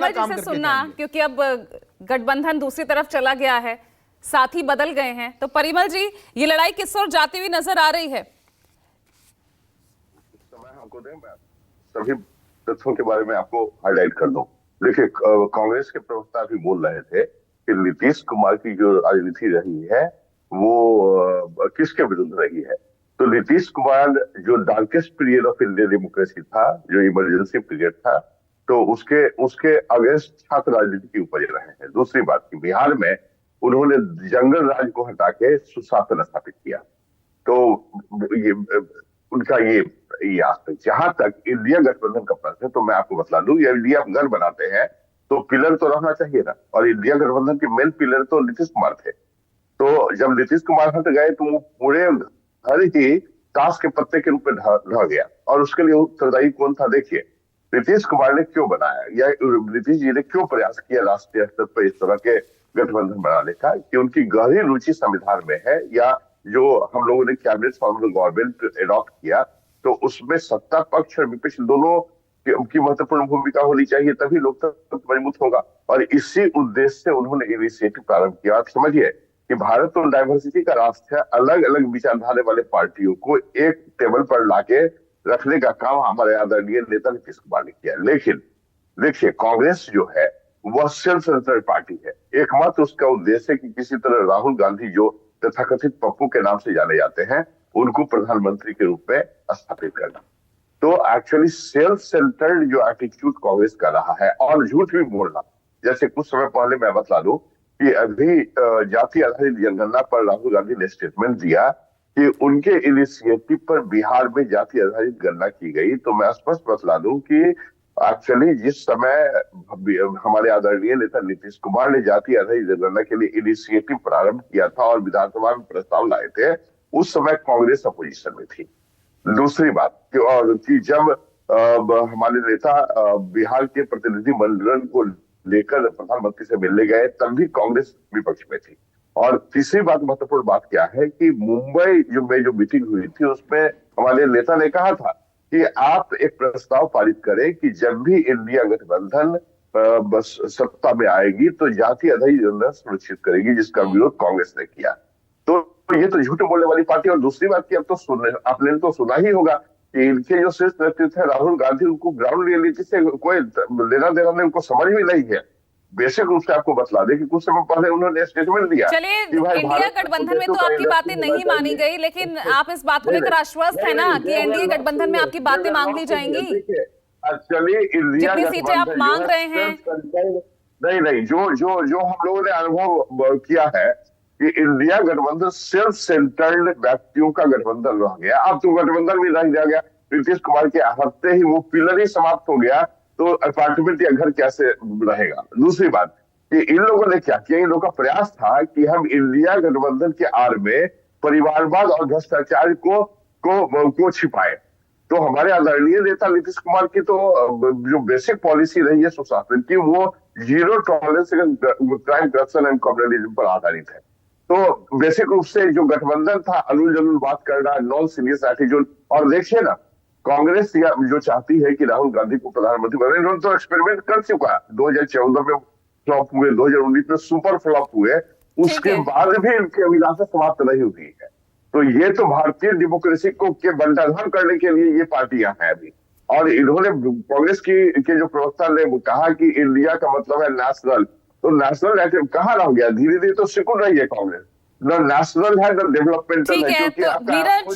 परिमल जी से सुनना, क्योंकि अब गठबंधन दूसरी तरफ चला गया है, साथी बदल गए हैं, तो परिमल जी ये लड़ाई किस ओर जाती हुई नजर आ रही है? समय हमको दें, मैं सभी तथ्यों के बारे में आपको हाईलाइट कर दूं। देखिए, कांग्रेस के प्रवक्ता भी बोल रहे थे कि नीतीश कुमार की जो राजनीति रही है वो किसके विरुद्ध रही है। तो नीतीश कुमार जो darkest period of Indian democracy था, जो इमरजेंसी पीरियड था, तो उसके उसके अगेंस्ट छात्र राजनीति के ऊपर रहे हैं। दूसरी बात की बिहार में उन्होंने जंगल राज को हटा के सुशासन स्थापित किया। तो ये उनका ये आस्पेक्ट। जहां तक इंडिया गठबंधन का प्रश्न है, तो मैं आपको बता दूं, ये इंडिया घर बनाते हैं तो पिलर तो रहना चाहिए ना, और इंडिया गठबंधन के मेन पिलर तो नीतीश कुमार थे। तो जब नीतीश कुमार हट गए तो वो पूरे घर ही ताश के पत्ते के रूप में ढह गया। और उसके लिए उत्तरदायी कौन था? देखिए, नीतीश कुमार ने क्यों बनाया, या नीतीश जी ने क्यों प्रयास किया राष्ट्रीय स्तर पर इस तरह के गठबंधन बनाने का, कि उनकी गहरी रुचि संविधान में है, या जो हम लोगों ने कैबिनेट फॉर्म गवर्नमेंट एडॉप्ट किया, तो उसमें सत्ता पक्ष और विपक्ष दोनों की महत्वपूर्ण भूमिका होनी चाहिए, तभी लोकतंत्र मजबूत होगा। और इसी उद्देश्य से उन्होंने इनिशिएटिव प्रारंभ किया। आप समझिए कि भारत तो डाइवर्सिटी का राष्ट्र है, अलग अलग विचारधारा वाले पार्टियों को एक टेबल पर लाके रखने का काम हमारे आदरणीय नेता नीतीश कुमार ने किया। लेकिन देखिए, कांग्रेस जो है वह सेल्फ सेंटर्ड पार्टी है। एकमात्र उसका उद्देश्य है कि किसी तरह राहुल गांधी, जो तथाकथित पप्पू के नाम से जाने जाते हैं, उनको प्रधानमंत्री के रूप में स्थापित करना। तो एक्चुअली सेल्फ सेंटर्ड जो एटीट्यूड कांग्रेस का रहा है, और झूठ भी बोलना। जैसे कुछ समय पहले मैं बता दूं कि अभी जाति आधारित जनगणना पर राहुल गांधी ने स्टेटमेंट दिया कि उनके इनिशिएटिव पर बिहार में जाति आधारित गणना की गई। तो मैं स्पष्ट बतला दूं कि एक्चुअली जिस समय हमारे आदरणीय नेता नीतीश कुमार ने जाति आधारित जनगणना के लिए इनिशिएटिव प्रारंभ किया था और विधानसभा में प्रस्ताव लाए थे, उस समय कांग्रेस अपोजिशन में थी। दूसरी बात कि जब हमारे नेता बिहार के प्रतिनिधि मंडल को लेकर प्रधानमंत्री से मिलने गए, तब भी कांग्रेस विपक्ष में थी। और तीसरी बात, महत्वपूर्ण बात क्या है कि मुंबई जो मीटिंग हुई थी, उसमें हमारे नेता ने कहा था कि आप एक प्रस्ताव पारित करें कि जब भी इंडिया गठबंधन बस सत्ता में आएगी तो जाति आधारित जनगणना सुनिश्चित करेगी, जिसका विरोध कांग्रेस ने किया। तो ये तो झूठ बोलने वाली पार्टी। और दूसरी बात की, अब तो आपने तो सुना ही होगा कि इनके जो शीर्ष नेतृत्व है राहुल गांधी, उनको ग्राउंड रियलिटी से कोई लेना देना नहीं, उनको समझ भी नहीं है। बेसिक रूप से आपको बतला दें कि कुछ समय पहले उन्होंने स्टेटमेंट दिया। चलिए, इंडिया गठबंधन में तो आपकी बातें नहीं मानी गई, लेकिन आप इस बात को लेकर आश्वस्त है ना कि एनडीए गठबंधन में आपकी बातें मांग ली जाएंगी? एक्चुअली इंडिया जितनी सीटें आप मांग रहे हैं, नहीं, जो हम लोगों ने अनुभव किया है कि इंडिया गठबंधन सेल्फ सेंटर्ड व्यक्तियों का गठबंधन रह गया। अब तो गठबंधन भी रह गया, नीतीश कुमार के हफ्ते ही वो पिलर ही समाप्त हो गया, तो अपार्टमेंट या घर कैसे रहेगा। दूसरी बात कि इन लोगों ने क्या किया, इन लोगों का प्रयास था कि हम इंडिया गठबंधन के आड़ में परिवारवाद और भ्रष्टाचार को छिपाए। तो हमारे आदरणीय नेता नीतीश कुमार की तो जो बेसिक पॉलिसी रही है सुशासन की, वो zero tolerance crime, corruption and communalism पर आधारित है। तो बेसिक रूप से जो गठबंधन था, अनुल जनुल बात करना, नॉन सीरियस एटीट्यूड। और देखिए ना, कांग्रेस जो चाहती है कि राहुल गांधी को प्रधानमंत्री बनाए, इन्होंने तो एक्सपेरिमेंट कर चुका। 2014 में फ्लॉप हुए, 2019 में सुपर फ्लॉप हुए, उसके बाद भी इनकी अभिलाषा समाप्त नहीं हुई है। तो ये तो भारतीय डेमोक्रेसी को के बंटाधार करने के लिए ये पार्टियां हैं अभी। और इन्होंने कांग्रेस के जो प्रवक्ता ने कहा कि इंडिया का मतलब है नेशनल, तो नेशनल कहाँ रह गया? धीरे धीरे तो सिकुड़ रही है कांग्रेस। न नेशनल है, न डेवलपमेंटल है, क्योंकि आपका